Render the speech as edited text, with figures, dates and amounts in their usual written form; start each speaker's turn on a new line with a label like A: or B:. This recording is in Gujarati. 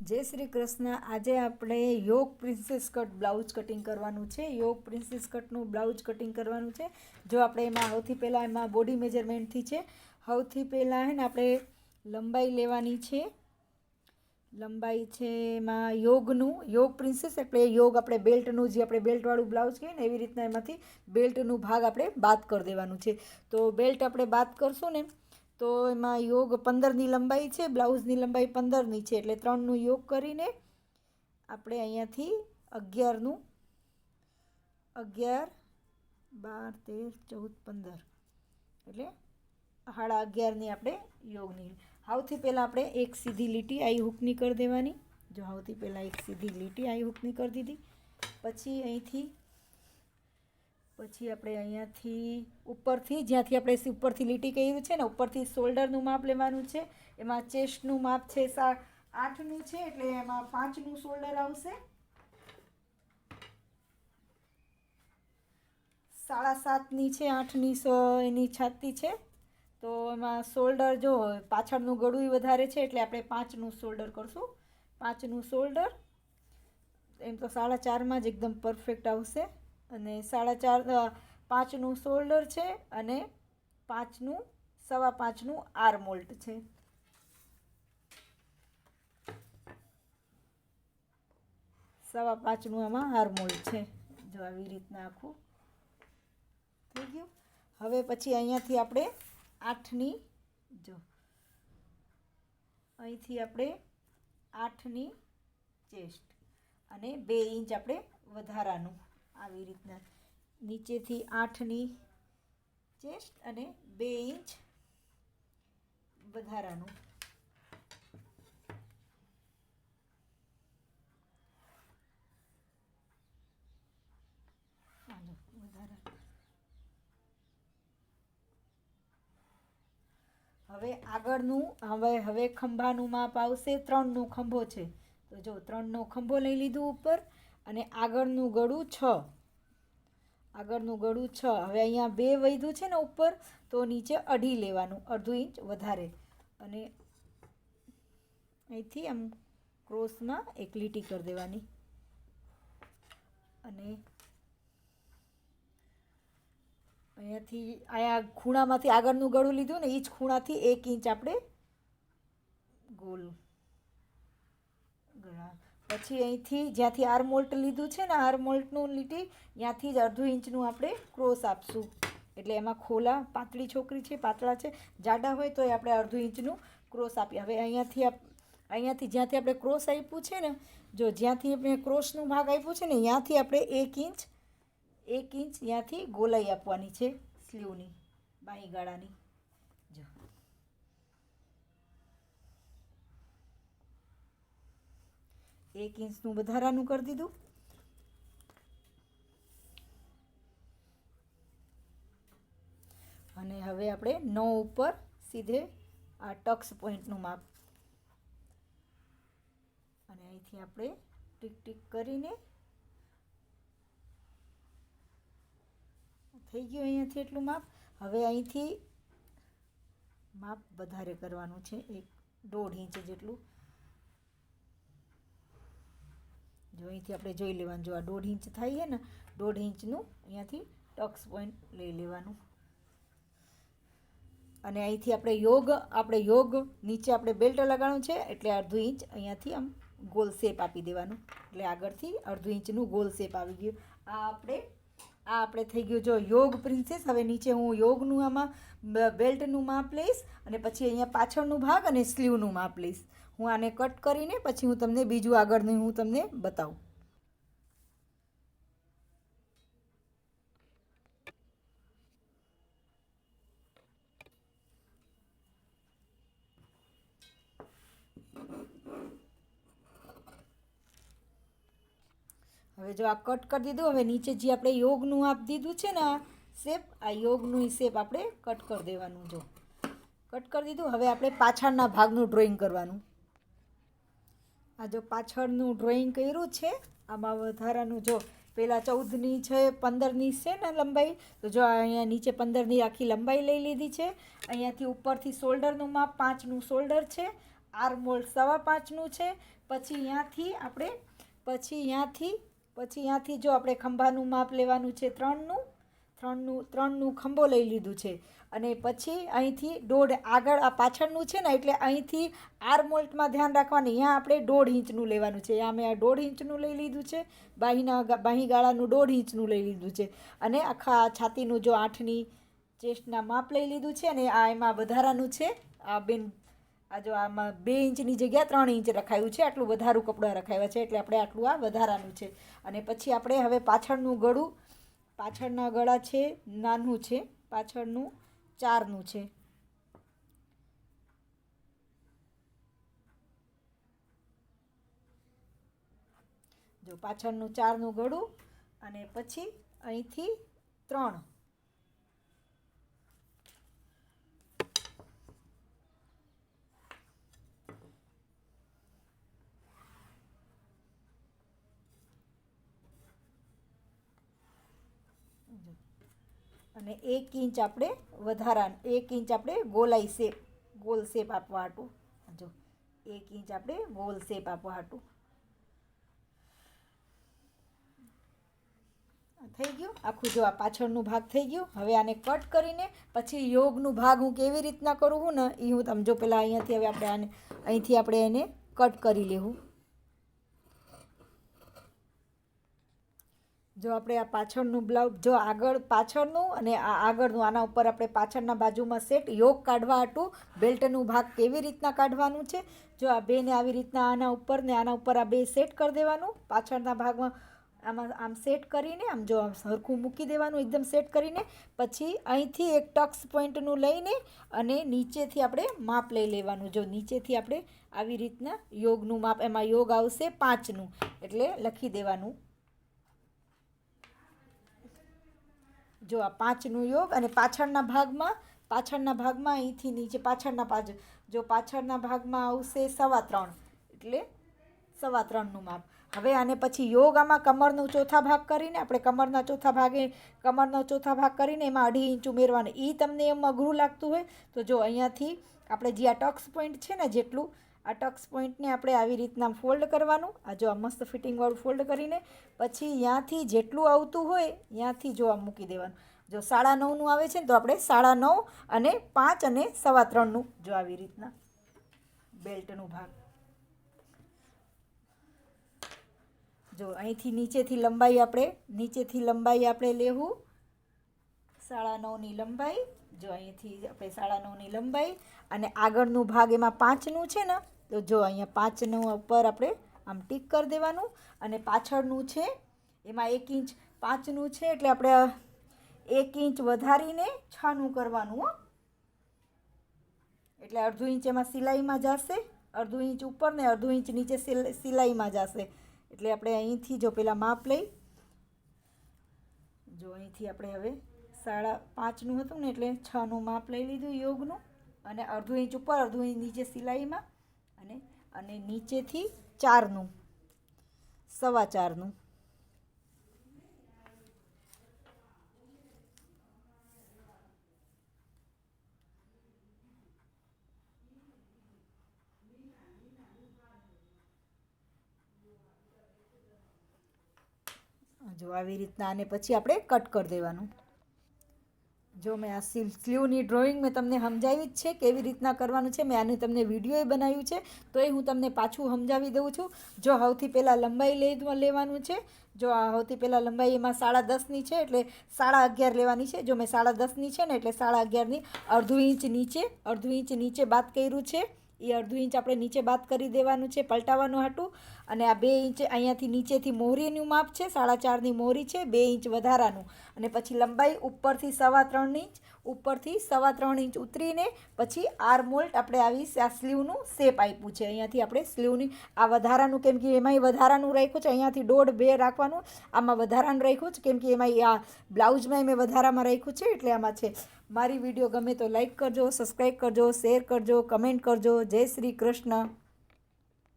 A: જય શ્રી કૃષ્ણ. આજે આપણે યોગ પ્રિન્સેસ કટ બ્લાઉઝ કટિંગ કરવાનું છે. યોગ પ્રિન્સેસ કટનું બ્લાઉઝ કટિંગ કરવાનું છે. જો આપણે એમાં સૌથી પહેલાં એમાં બોડી મેજરમેન્ટથી છે. સૌથી પહેલાં હે ને આપણે લંબાઈ લેવાની છે. લંબાઈ છે એમાં યોગ પ્રિન્સેસ એટલે યોગ આપણે બેલ્ટનું જે આપણે બેલ્ટવાળું બ્લાઉઝ કહીએ ને એવી રીતના એમાંથી બેલ્ટનું ભાગ આપણે બાદ કરી દેવાનું છે. તો બેલ્ટ આપણે બાદ કરશું ને તો એમાં યોગ 15ની લંબાઈ છે, બ્લાઉઝની લંબાઈ 15ની છે, એટલે 3નું યોગ કરીને આપણે અહીંયાથી 11, 12, 13, 14, 15 એટલે 11.5ની આપણે યોગની. સૌથી પહેલાં આપણે એક સીધી લીટી આઈ હૂકની કરી દેવાની. જો સૌથી પહેલાં એક સીધી લીટી આઈ હૂકની કરી દીધી. પછી આપણે અહીંયાથી ઉપરથી જ્યાંથી આપણે ઉપરથી લીટી કર્યું છે ને ઉપરથી શોલ્ડરનું માપ લેવાનું છે. એમાં ચેસ્ટનું માપ છે 8નું છે, એટલે એમાં 5નું શોલ્ડર આવશે. 7.5ની છે, 8ની એની છાતી છે. તો એમાં શોલ્ડર જો પાછળનું ગળું વધારે છે એટલે આપણે 5નું શોલ્ડર કરશું. 5નું શોલ્ડર એમ તો 4.5માં જ એકદમ પરફેક્ટ આવશે. અને 5.5નું શોલ્ડર છે અને 5.5નું આર્મ હોલ્ટ છે. સવા 5નું આમાં આર્મ હોલ્ટ છે. જો આવી રીતના આખું થઈ ગયું. હવે પછી અહીંયાથી આપણે 8ની જો અહીંથી આપણે 8ની ચેસ્ટ અને 2 ઇંચ આપણે વધારાનું આવી રીતના નીચેથી 8ની ચેસ્ટ અને 2 ઇંચ વધારાનું. હવે આગળનું હવે ખંભાનું માપ આવશે. 3નો ખંભો છે તો જો 3નો ખંભો લઈ લીધું ઉપર અને આગળનું ગળું 6. હવે અહીંયા 2 વધ્યું છે ને ઉપર તો નીચે 2.5 લેવાનું, અડધું ઇંચ વધારે. અને અહીંથી આમ ક્રોસમાં એક લીટી કરી દેવાની. અને અહીંયા ખૂણામાંથી આગળનું ગળું લીધું ને એ જ ખૂણાથી 1 ઇંચ આપણે ગોળ ગળા. પછી અહીંથી જ્યાંથી આર્મહોલ્ટ લીધું છે ને આર્મહોલ્ટનું લીટી ત્યાંથી જ અડધું ઇંચનું આપણે ક્રોસ આપશું. એટલે એમાં ખોલા પાતળી છોકરી છે, પાતળા છે, જાડા હોય તો આપણે અડધું ઇંચનું ક્રોસ આપીએ. હવે અહીંયાથી જ્યાંથી આપણે ક્રોસ આપ્યું છે ને જો જ્યાંથી આપણે ક્રોસનું ભાગ આપ્યું છે ને ત્યાંથી આપણે 1 ઇંચ ત્યાંથી ગોલાઈ આપવાની છે સ્લીવની બાઈ ગાળાની. જો 1 ઇંચનું વધારાનું કરી દીધું. અને હવે આપણે 9 ઉપર સીધે આ ટક્સ પોઈન્ટનું માપ અને અહીંથી આપણે ટીક કરીને થઈ ગયું અહીંયાથી એટલું માપ. હવે અહીંથી માપ વધારે કરવાનું છે 1.5 ઇંચ જેટલું. જો અહીંથી આપણે જોઈ લેવાનું. જો આ 1.5 ઇંચ થાય છે ને 1.5 ઇંચનું અહીંયાથી ટક્સ પોઈન્ટ લઈ લેવાનું. અને અહીંથી આપણે યોગ નીચે આપણે બેલ્ટ લગાડવાનું છે એટલે અડધું ઇંચ અહીંયાથી આમ ગોલ શેપ આપી દેવાનું. એટલે આગળથી અડધું ઇંચનું ગોલ શેપ આવી ગયું. આ આપણે થઈ ગયું જો યોગ પ્રિન્સેસ. હવે નીચે હું યોગનું આમાં બેલ્ટનું માપ લઈશ અને પછી અહીંયા પાછળનું ભાગ અને સ્લીવનું માપ લઈશ. હું આને કટ કરીને પછી હું તમને બીજું આગળનું હું તમને બતાવું. હવે જો આ કટ કરી દીધું. હવે નીચે જે આપણે યોગનું આપ દીધું છે ને આ શેપ, આ યોગનું શેપ આપણે કટ કરી દેવાનું. જો કટ કરી દીધું. હવે આપણે પાછળના ભાગનું ડ્રોઈંગ કરવાનું. આ જો પાછળનું ડ્રોઈંગ કર્યું છે આમાં વધારાનું જો પહેલાં 14ની છે, 15ની છે ને લંબાઈ. તો જો અહીંયા નીચે 15ની આખી લંબાઈ લઈ લીધી છે. અહીંયાથી ઉપરથી શોલ્ડરનું માપ 5નું શોલ્ડર છે આર્મહોલ 5.25નું છે. પછી અહીંયાથી જો આપણે ખંભાનું માપ લેવાનું છે 3નું ખંભો લઈ લીધું છે. અને પછી અહીંથી 1.5 આગળ આ પાછળનું છે ને, એટલે અહીંથી આર્મહોલમાં ધ્યાન રાખવાનું, અહીંયા આપણે 1.5 ઇંચનું લેવાનું છે. અહીંયા મેં 1.5 ઇંચનું લઈ લીધું છે, બાહી ગાળાનું 1.5 ઇંચનું લઈ લીધું છે. અને આખા છાતીનું જો 8ની ચેસ્ટના માપ લઈ લીધું છે. અને આ એમાં વધારાનું છે, આ જો આમાં 2 ઇંચની જગ્યા 3 ઇંચ રખાયું છે, આટલું વધારું કપડાં રખાવ્યા છે, એટલે આપણે આટલું આ વધારાનું છે. અને પછી આપણે હવે પાછળનું ગળું, પાછળના ગળા છે નાનું છે, પાછળનું 4નું છે. જો પાછળનું 4નું ગળું, અને પછી અહીંથી 3. અને 1 ઇંચ આપણે વધારા, 1 ઇંચ આપણે ગોલ શેપ આપવા હાટું. જો 1 ઇંચ આપણે ગોલ શેપ આપવા હાટું થઈ ગયું આખું. જો આ પાછળનું ભાગ થઈ ગયું. હવે આને કટ કરીને પછી યોગનું ભાગ હું કેવી રીતના કરું હું ને એ હું તમે જો પહેલાં અહીંયાથી હવે આપણે અહીંથી આપણે એને કટ કરી લેવું. જો આપણે આ પાછળનું બ્લાઉઝ, જો આગળ પાછળનું અને આ આગળનું, આના ઉપર આપણે પાછળના બાજુમાં સેટ યોગ કાઢવા હાટું બેલ્ટનું ભાગ કેવી રીતના કાઢવાનું છે. જો આ બેને આવી રીતના આના ઉપર ને આના ઉપર આ 2 સેટ કરી દેવાનું. પાછળના ભાગમાં આમાં આમ સેટ કરીને આમ જો આમ સરખું મૂકી દેવાનું, એકદમ સેટ કરીને. પછી અહીંથી એક ટક્સ પોઈન્ટનું લઈને અને નીચેથી આપણે માપ લઈ લેવાનું. જો નીચેથી આપણે આવી રીતના યોગનું માપ, એમાં યોગ આવશે 5નું, એટલે લખી દેવાનું. જો આ 5નું યોગ. અને પાછળના ભાગમાં અહીંથી નીચે પાછળના ભાગમાં આવશે 3.25, એટલે 3.25નું માપ. હવે આને પછી યોગ આમાં કમરનો ચોથા ભાગ કરીને આપણે કમરનો ચોથા ભાગ કરીને એમાં 2.5 ઇંચ ઉમેરવાનું. એ તમને એમ અઘરું લાગતું હોય તો જો અહીંયાથી આપણે જે આ ટક્સ પોઈન્ટ છે ને, જેટલું આ ટક્સ પોઈન્ટને આપણે આવી રીતના ફોલ્ડ કરવાનું. આ જો આ મસ્ત ફિટિંગવાળું ફોલ્ડ કરીને પછી અહીંયાથી જેટલું આવતું હોય અહીંયાથી જો આ મૂકી દેવાનું. જો 9.5નું આવે છે ને તો આપણે 9.5 અને 5 અને 3.25નું જો આવી રીતના બેલ્ટનું ભાગ. જો અહીંથી નીચેથી લંબાઈ આપણે લેવું 9.5ની લંબાઈ. જો અહીંથી આપણે 9.5ની લંબાઈ અને આગળનું ભાગ એમાં 5નું છે ને, તો જો અહીંયા 5નું ઉપર આપણે આમ ટીક કરી દેવાનું. અને પાછળનું છે એમાં 1 ઇંચ 5નું છે, એટલે આપણે 1 ઇંચ વધારીને 6નું કરવાનું. એટલે 1/2 ઇંચ એમાં સિલાઈમાં જશે, 1/2 ઇંચ ઉપર ને 1/2 ઇંચ નીચે સિલાઈમાં જશે. એટલે આપણે અહીંથી જો પેલા માપ લઈ, જો અહીંથી આપણે હવે 5.5નું હતું ને એટલે 6નું માપ લઈ લીધું યોગનું. અને 1/2 ઇંચ ઉપર 1/2 ઇંચ નીચે સિલાઈમાં, અને નીચેથી 4નું 4.25નું. જો આવી રીતના આને પછી આપણે કટ કરી દેવાનું. જો મેં આ સ્લીવની ડ્રોઈંગ મેં તમને સમજાવી જ છે કેવી રીતના કરવાનું છે. મેં આનું તમને વિડીયોય બનાવ્યું છે, તો એ હું તમને પાછું સમજાવી દઉં છું. જો સૌથી પહેલાં લંબાઈ લેવાનું છે. જો આ સૌથી પહેલાં લંબાઈ એમાં 10.5ની છે, એટલે 11.5 લેવાની છે. જો મેં 10.5ની છે ને, એટલે 11.5ની 1/2 ઇંચ નીચે બાદ કર્યું છે. એ 1/2 ઇંચ આપણે નીચે બાદ કરી દેવાનું છે પલટાવવાનું હાટું. અને આ 2 ઇંચ અહીંયાથી નીચેથી મોહરીનું માપ છે, 4.5ની મોહરી છે, 2 ઇંચ વધારાનું. અને પછી લંબાઈ ઉપરથી 3.25 ઇંચ ઉતરીને પછી આર્મહોલ આપણે આ સ્લીવનું શેપ આપ્યું છે. અહીંયાથી આપણે સ્લીવની આ વધારાનું, કેમ કે એમાંય વધારાનું રાખ્યું છે, અહીંયાથી 1.5-2 રાખવાનું. આમાં વધારાનું રાખ્યું છે કેમ કે એમાં આ બ્લાઉઝમાં મેં વધારામાં રાખ્યું છે, એટલે આમાં છે. મારી વિડીયો ગમે તો લાઈક કરજો, સબસ્ક્રાઈબ કરજો, શેર કરજો, કમેન્ટ કરજો. જય શ્રી કૃષ્ણ.